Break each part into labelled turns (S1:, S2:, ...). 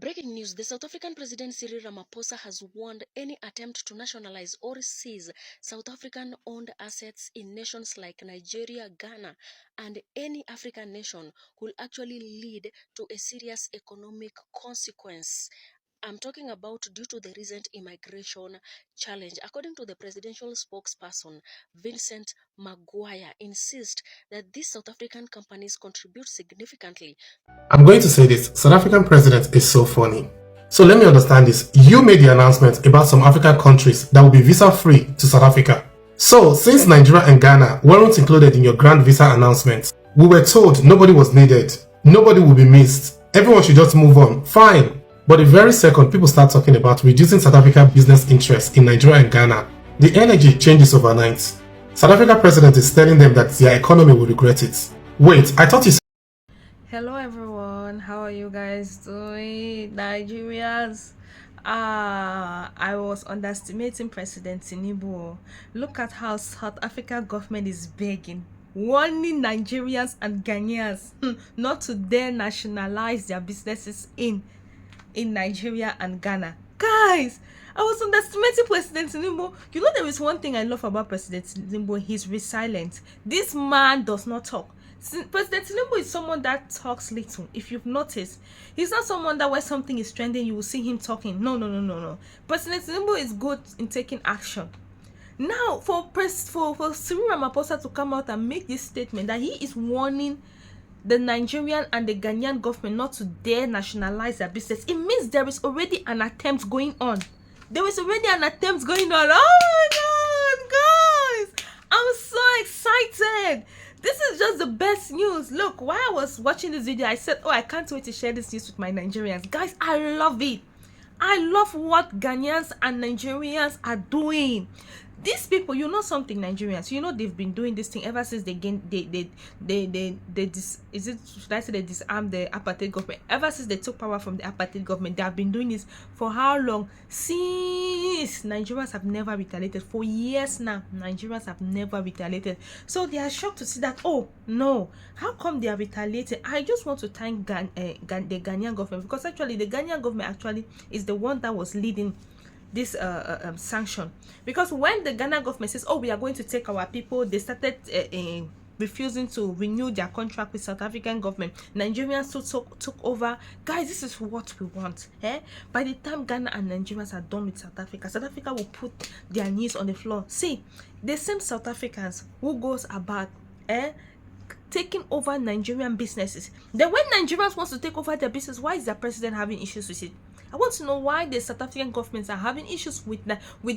S1: Breaking news, the South African President Cyril Ramaphosa has warned any attempt to nationalize or seize South African-owned assets in nations like Nigeria, Ghana, and any African nation will actually lead to a serious economic consequence. I'm talking about due to the recent immigration challenge. According to the presidential spokesperson, Vincent Maguire insists that these South African companies contribute significantly.
S2: I'm going to say this, South African president is so funny. So let me understand this. You made the announcement about some African countries that will be visa-free to South Africa. So since Nigeria and Ghana weren't included in your grand visa announcement, we were told nobody was needed, nobody will be missed, everyone should just move on, fine. But the very second people start talking about reducing South African business interests in Nigeria and Ghana, the energy changes overnight. South Africa president is telling them that their economy will regret it. Wait, I thought you said...
S3: Hello everyone, how are you guys doing? Nigerians, I was underestimating President Tinubu. Look at how South Africa government is begging, warning Nigerians and Ghanaians not to dare nationalize their businesses in Nigeria and Ghana. Guys, I was underestimating President Tinubu. You know, there is one thing I love about President Tinubu. He's resilient. This man does not talk. President Tinubu is someone that talks little. If you've noticed, he's not someone that when something is trending, you will see him talking. No. President Tinubu is good in taking action. Now, for Cyril Ramaphosa to come out and make this statement that he is warning the Nigerian and the Ghanaian government not to dare nationalize their business, it means there is already an attempt going on. Oh my God, guys! I'm so excited. This is just the best news. Look, while I was watching this video, I said, oh, I can't wait to share this news with my Nigerians. Guys, I love it. I love what Ghanaians and Nigerians are doing. These people, you know something, Nigerians, you know they've been doing this thing ever since they disarmed the apartheid government. Ever since they took power from the apartheid government, they have been doing this for how long? Since Nigerians have never retaliated. For years now, Nigerians have never retaliated. So they are shocked to see that, oh no, how come they are retaliating? I just want to thank the Ghanaian government, because actually the Ghanaian government actually is the one that was leading this sanction, because when the Ghana government says, oh, we are going to take our people, they started refusing to renew their contract with South African government. Nigerians took over. Guys, this is what we want. By the time Ghana and Nigerians are done with South Africa will put their knees on the floor. See, the same South Africans who goes about taking over Nigerian businesses, then when Nigerians wants to take over their business, why is their president having issues with it? I want to know why the South African governments are having issues with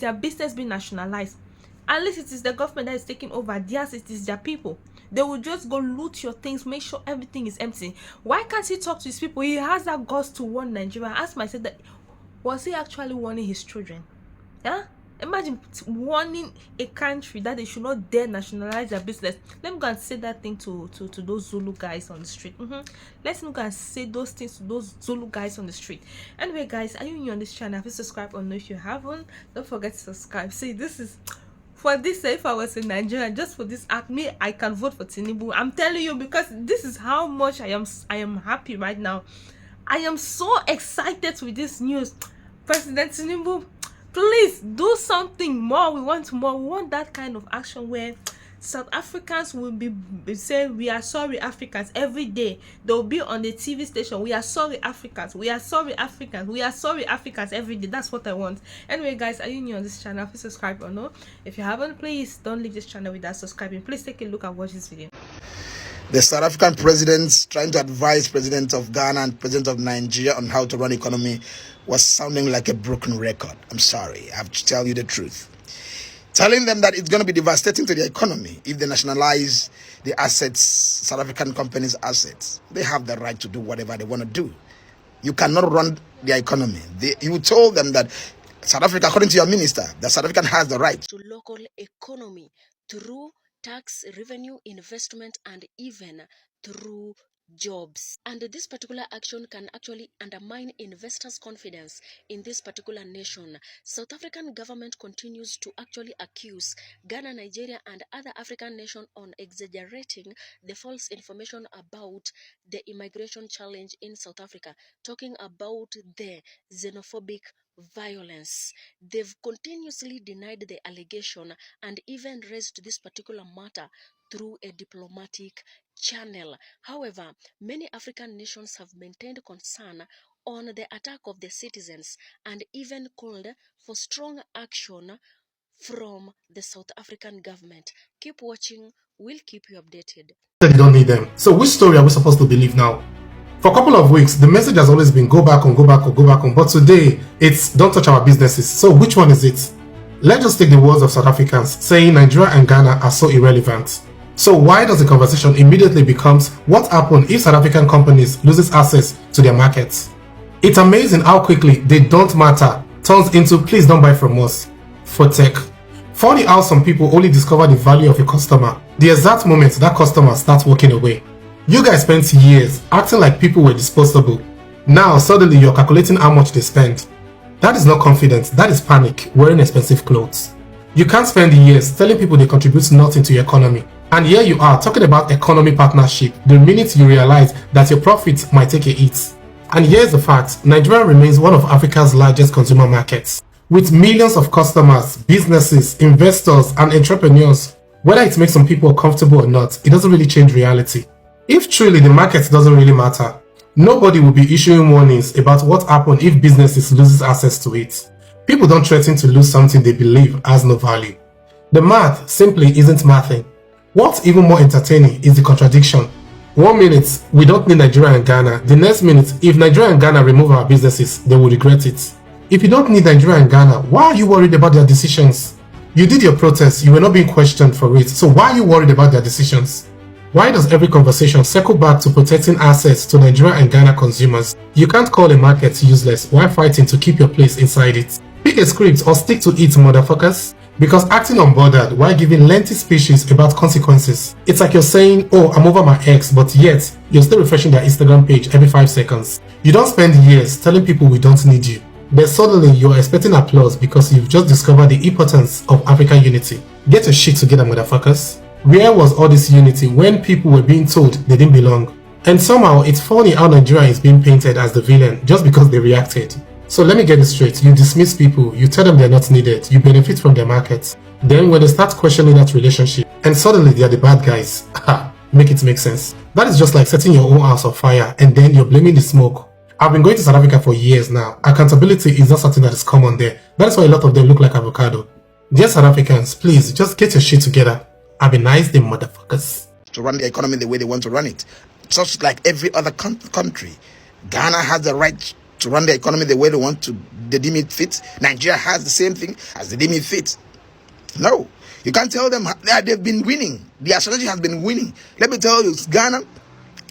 S3: their business being nationalized. At least it is the government that is taking over. Theirs, it is their people. They will just go loot your things, make sure everything is empty. Why can't he talk to his people? He has that guts to warn Nigeria. I asked myself, that was he actually warning his children? Imagine warning a country that they should not dare nationalize their business. Let me go and say that thing to those Zulu guys on the street. Let's go and say those things to those Zulu guys on the street. Anyway, guys, are you new on this channel? Have you subscribed or no? If you haven't, don't forget to subscribe. See, this is for this. If I was in Nigeria, just for this act, I can vote for Tinubu. I'm telling you, because this is how much I am happy right now. I am so excited with this news. President Tinubu, please do something more. We want more. We want that kind of action where South Africans will be saying, we are sorry Africans, every day. They'll be on the TV station, we are sorry Africans, we are sorry Africans, we are sorry Africans, every day. That's what I want. Anyway, guys, are you new on this channel? Please subscribe or no. If you haven't, please don't leave this channel without subscribing. Please take a look and watch this video.
S4: The South African president trying to advise president of Ghana and president of Nigeria on how to run economy was sounding like a broken record. I'm sorry, I have to tell you the truth. Telling them that it's going to be devastating to the economy if they nationalize the assets, South African companies' assets. They have the right to do whatever they want to do. You cannot run their economy. You told them that South Africa, according to your minister, that South Africa has the right
S1: to local economy through tax revenue, investment, and even through jobs. And this particular action can actually undermine investors' confidence in this particular nation. South African government continues to actually accuse Ghana, Nigeria, and other African nations on exaggerating the false information about the immigration challenge in South Africa, talking about the xenophobic violence. They've continuously denied the allegation and even raised this particular matter through a diplomatic channel. However, many African nations have maintained concern on the attack of the citizens and even called for strong action from the South African government. Keep watching, we'll keep you updated.
S2: They don't need them. So which story are we supposed to believe now? For a couple of weeks, the message has always been go back on, go back on, go back on. But today, it's don't touch our businesses. So which one is it? Let's just take the words of South Africans saying Nigeria and Ghana are so irrelevant. So why does the conversation immediately becomes what happened if South African companies loses access to their markets? It's amazing how quickly they don't matter turns into please don't buy from us for tech. Funny how some people only discover the value of a customer the exact moment that customer starts walking away. You guys spent years acting like people were disposable. Now suddenly you're calculating how much they spend. That is not confidence, that is panic wearing expensive clothes. You can't spend years telling people they contribute nothing to your economy. And here you are talking about economy partnership the minute you realize that your profits might take a hit. And here's the fact, Nigeria remains one of Africa's largest consumer markets, with millions of customers, businesses, investors, and entrepreneurs. Whether it makes some people comfortable or not, it doesn't really change reality. If truly the market doesn't really matter, nobody will be issuing warnings about what happens if businesses loses access to it. People don't threaten to lose something they believe has no value. The math simply isn't mathing. What's even more entertaining is the contradiction. 1 minute, we don't need Nigeria and Ghana. The next minute, if Nigeria and Ghana remove our businesses, they will regret it. If you don't need Nigeria and Ghana, why are you worried about their decisions? You did your protest, you were not being questioned for it, so why are you worried about their decisions? Why does every conversation circle back to protecting assets to Nigeria and Ghana consumers? You can't call a market useless while fighting to keep your place inside it. Pick a script or stick to it, motherfuckers. Because acting unbothered while giving lengthy speeches about consequences, it's like you're saying, oh, I'm over my ex, but yet you're still refreshing their Instagram page every 5 seconds. You don't spend years telling people we don't need you. Then suddenly you're expecting applause because you've just discovered the importance of African unity. Get your shit together, motherfuckers. Where was all this unity when people were being told they didn't belong? And somehow it's funny how Nigeria is being painted as the villain just because they reacted. So let me get it straight, you dismiss people, you tell them they're not needed, you benefit from their markets. Then when they start questioning that relationship, and suddenly they're the bad guys, make it make sense. That is just like setting your own house on fire and then you're blaming the smoke. I've been going to South Africa for years now. Accountability is not something that is common there. That is why a lot of them look like avocado. Dear South Africans, please just get your shit together. Have a nice day, motherfuckers.
S4: To run the economy the way they want to run it. Just like every other country. Ghana has the right to run the economy the way they want to, they deem it fit. Nigeria has the same thing as they deem it fit. No, you can't tell them that they've been winning. Their strategy has been winning. Let me tell you,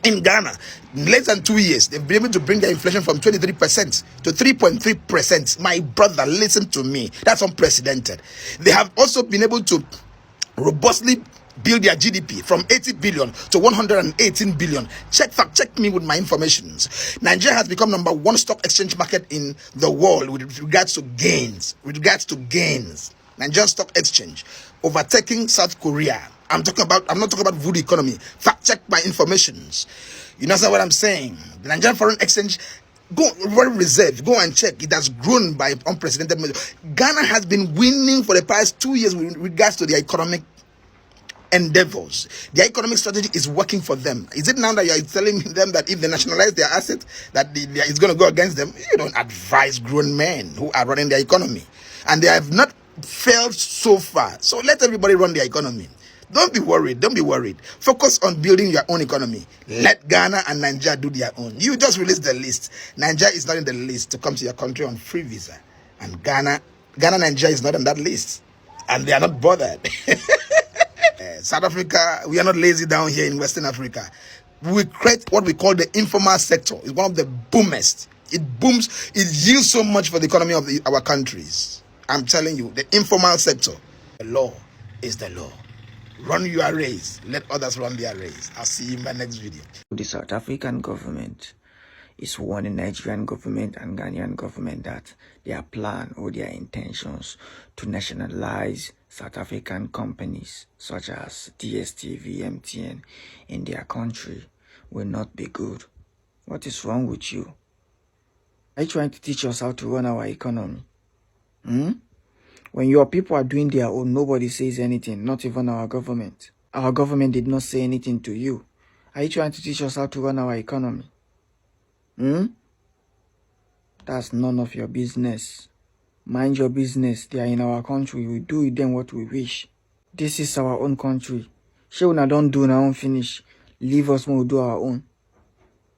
S4: in Ghana, in less than 2 years, they've been able to bring their inflation from 23% to 3.3%. My brother, listen to me. That's unprecedented. They have also been able to robustly build their GDP from 80 billion to 118 billion. Check me with my informations. Nigeria has become #1 stock exchange market in the world with regards to gains. Nigerian stock exchange overtaking South Korea. I'm not talking about voodoo economy. Fact check my informations. You know what I'm saying? The Nigerian foreign exchange, foreign reserve, go and check. It has grown by unprecedented measure. Ghana has been winning for the past 2 years with regards to their economic endeavors. Their economic strategy is working for them. Is it now that you are telling them that if they nationalize their assets, that it's going to go against them? You don't advise grown men who are running their economy. And they have not failed so far. So let everybody run their economy. Don't be worried. Focus on building your own economy. Let Ghana and Nigeria do their own. You just release the list. Nigeria is not in the list to come to your country on free visa. And Ghana, Nigeria is not on that list. And they are not bothered. South Africa, we are not lazy down here in Western Africa. We create what we call the informal sector. It's one of the boomest. It booms. It yields so much for the economy of our countries. I'm telling you, the informal sector. The law is the law. Run your race. Let others run their race. I'll see you in my next video.
S5: The South African government is warning Nigerian government and Ghanaian government that their plan or their intentions to nationalize South African companies such as DSTV, MTN in their country will not be good. What is wrong with you? Are you trying to teach us how to run our economy? When your people are doing their own, nobody says anything, not even our government. Our government did not say anything to you. Are you trying to teach us how to run our economy? That's none of your business. Mind your business. They are in our country. We do with them what we wish. This is our own country. Shey una don't do our own finish. Leave us when we do our own.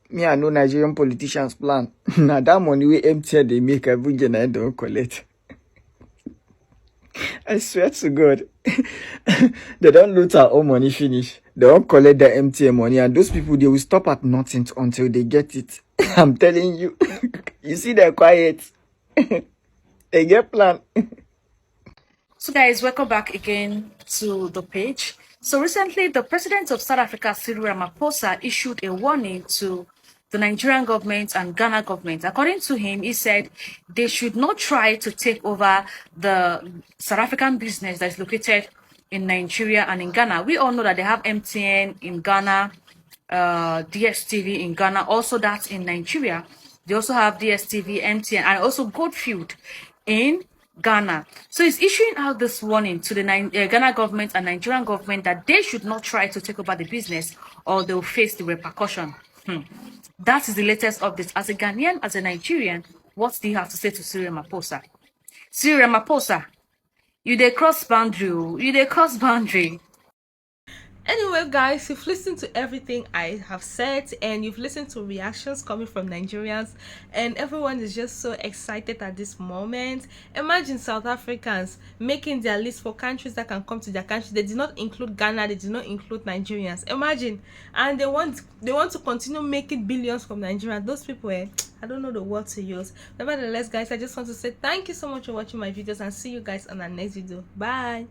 S5: Me, I know Nigerian politicians plan. Now that money we empty, they make every general don't collect. I swear to God. They don't loot our own money finish. They don't collect their MTN money, and those people, they will stop at nothing until they get it. I'm telling you. You see, they're quiet. They get plan.
S6: So guys, welcome back again to the page. So recently, the president of South Africa, Cyril Ramaphosa, issued a warning to the Nigerian government and Ghana government. According to him, he said they should not try to take over the South African business that is located in Nigeria and in Ghana. We all know that they have MTN in Ghana, DSTV in Ghana, also that's in Nigeria. They also have DSTV, MTN, and also Goldfield in Ghana. So he's issuing out this warning to the Ghana government and Nigerian government that they should not try to take over the business or they'll face the repercussion. That is the latest update. As a Ghanaian, as a Nigerian, what do you have to say to Cyril Ramaphosa? Cyril Ramaphosa, you dey cross boundary. You dey cross boundary.
S3: Anyway, guys, you've listened to everything I have said, and you've listened to reactions coming from Nigerians, and everyone is just so excited at this moment. Imagine South Africans making their list for countries that can come to their country. They did not include Ghana, they did not include Nigerians. Imagine, and they want to continue making billions from Nigeria. Those people, I don't know the word to use. Nevertheless, guys, I just want to say thank you so much for watching my videos, and see you guys on our next video. Bye.